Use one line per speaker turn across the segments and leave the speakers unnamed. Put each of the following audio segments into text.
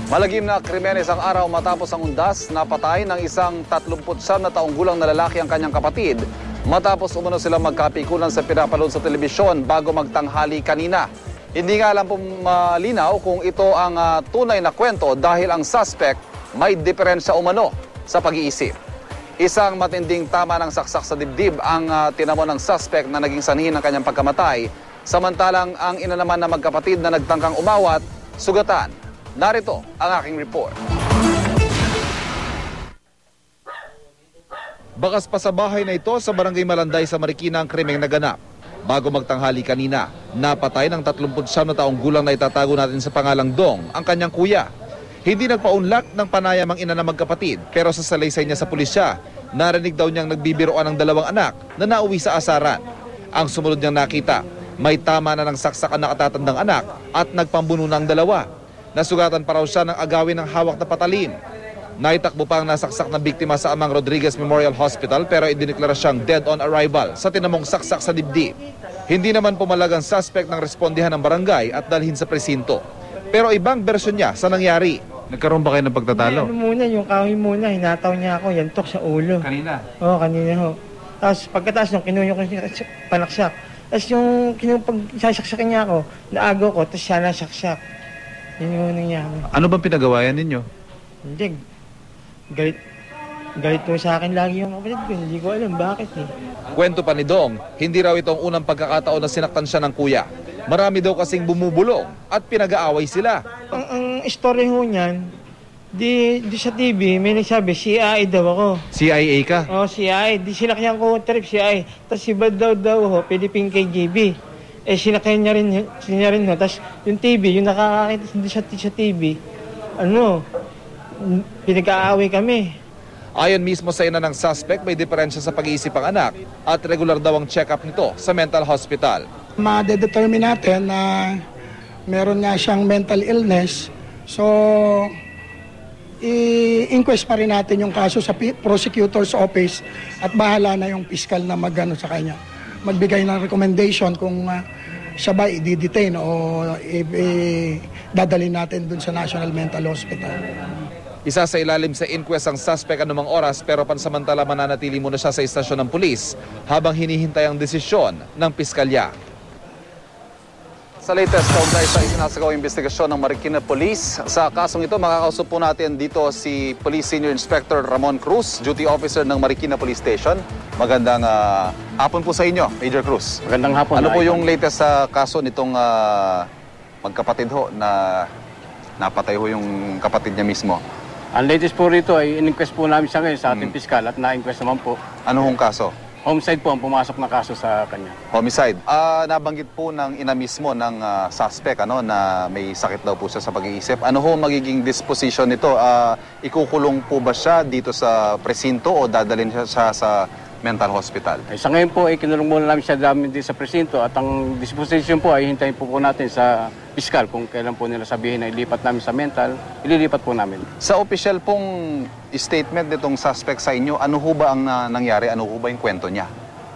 Malagim na krimen isang araw matapos ang undas, napatay ng isang 39 na taong gulang na lalaki ang kanyang kapatid matapos umano silang magkapikunan sa pinapanood sa telebisyon bago magtanghali kanina. Hindi nga alam po malinaw kung ito ang tunay na kwento dahil ang suspect may diferensya umano sa pag-iisip. Isang matinding tama ng saksak sa dibdib ang tinamo ng suspect na naging sanhi ng kanyang pagkamatay, samantalang ang ina naman na magkapatid na nagtangkang umawat, sugatan. Narito ang aking report. Bakas pa sa bahay na ito sa Barangay Malanday sa Marikina ang krimeng naganap. Bago magtanghali kanina, napatay ng 39 na taong gulang na itatago natin sa pangalang Dong ang kanyang kuya. Hindi nagpaunlak ng panayam ang ina na magkapatid pero sa salaysay niya sa pulisya, narinig daw niyang nagbibiroan ng dalawang anak na nauwi sa asaran. Ang sumunod niyang nakita, may tama na ng saksak ang nakatatandang anak at nagpambuno ng dalawa. Nasugatan pa raw siya ng agawin ng hawak na patalim. Naitakbo pa ang nasaksak na biktima sa Amang Rodriguez Memorial Hospital pero idineklara siyang dead on arrival sa tinamong saksak sa dibdib. Hindi naman pumalag ang suspect ng respondihan ng barangay at dalhin sa presinto. Pero ibang bersyon niya sa nangyari. Nagkaroon ba kayo ng pagtatalo?
Ano muna, yung kahoy muna, hinataw niya ako, yantok sa ulo.
Kanina?
Oo, kanina ho. Tapos pagkataas nung kinuha ko siya panaksak. Tapos yung pag sasaksakin niya ako, naagaw ko, tapos siya nasaksak. Yun yung nangyari.
Ano bang pinagawayan ninyo?
Hindi. Galit mo sa akin lagi yung kapatid ko. Hindi ko alam bakit eh.
Kwento pa ni Dong, hindi raw itong unang pagkakataon na sinaktan siya ng kuya. Marami daw kasing bumubulong at pinag-aaway sila.
Ang story ho niyan, di sa TV, may nagsabi, CIA daw ako.
CIA ka?
Oo, CIA. Di sinakyan ko trip, CIA. Tapos si Bad daw ho, Philippine KGB. Eh, sinakyan niya rin ho. Tapos yung TV, yung nakakakita sa TV, pinag-aaway kami.
Ayon mismo sa ina ng suspect, may diferensya sa pag-iisip ang anak at regular daw ang check-up nito sa mental hospital.
Ma-determine natin na meron nga siyang mental illness. So, i-inquest pa rin natin yung kaso sa prosecutor's office at bahala na yung fiscal na sa kanya. Magbigay ng recommendation kung siya ba i-detain o dadalhin natin dun sa National Mental Hospital.
Isa sa ilalim sa inquest ang suspect anumang oras pero pansamantala mananatili muna siya sa istasyon ng pulis habang hinihintay ang desisyon ng piskalya. Sa latest kaugnay sa isinasagawang investigasyon ng Marikina Police, sa kasong ito makakausap po natin dito si Police Senior Inspector Ramon Cruz, Duty Officer ng Marikina Police Station. Magandang hapon po sa inyo, Major Cruz.
Magandang hapon.
Ano po yung latest sa kaso nitong magkapatid ho na napatay ho yung kapatid niya mismo?
Ang latest po rito ay in-inquest po namin siya ngayon sa ating piskal at na-inquest naman po.
Ano hong kaso?
Homicide po ang pumasok na kaso sa kanya.
Homicide. Nabanggit po ng ina mismo ng suspect na may sakit daw po siya sa pag-iisip. Ano ho magiging disposition nito? Ikukulong po ba siya dito sa presinto o dadalhin siya sa mental hospital?
Sa ngayon po ay kinulong muna namin siya din sa presinto at ang disposition po ay hintayin po natin sa piskal kung kailan po nila sabihin na ilipat namin sa mental, ililipat po namin.
Sa official pong statement nitong suspect sa inyo, ano ho ba ang nangyari? Ano ho ba yung kwento niya?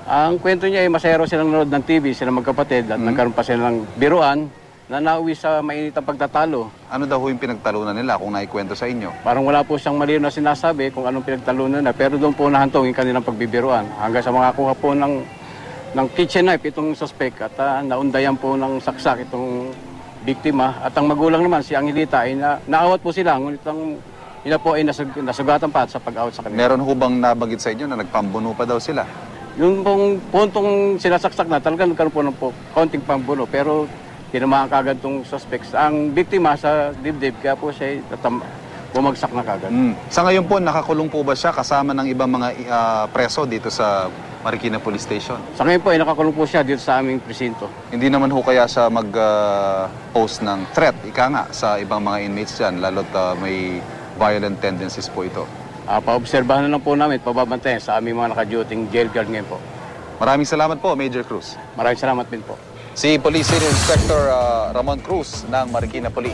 Ang kwento niya ay masayro silang nanood ng TV, silang magkapatid at nagkaroon pa silang biruan na nauwi sa mainitang pagtatalo.
Ano daw ho yung pinagtalunan nila kung naikwento sa inyo?
Parang wala po siyang malinaw na sinasabi kung anong pinagtalunan na pero doon po nahantong yung kanilang pagbibiruan hanggang sa makakuha po ng kitchen knife itong suspect at naundayan po ng saksak itong biktima at ang magulang naman si Angelita ay naawat po sila ngunit nila po ay nasugatan pa sa pag-awat sa kanila.
Meron ho bang nabanggit sa inyo na nagpambuno pa daw sila?
Yung pong puntong sinasaksak na talagang nagkaroon po ng konting pambuno pero tinamaan kagad itong suspects. Ang biktima sa dibdib kaya po siya bumagsak na kagad.
Sa ngayon po, nakakulong po ba siya kasama ng ibang mga preso dito sa Marikina Police Station?
Sa ngayon po ay nakakulong po siya dito sa aming presinto.
Hindi naman ho kaya siya mag-post ng threat, ika nga, sa ibang mga inmates dyan, lalo't may violent tendencies po ito?
Paobserbahan na lang po namin, pababantayan sa aming mga naka-duty jail guard ngayon po.
Maraming salamat po, Major Cruz.
Maraming salamat din po.
Si Police Senior Inspector Ramon Cruz ng Marikina Police.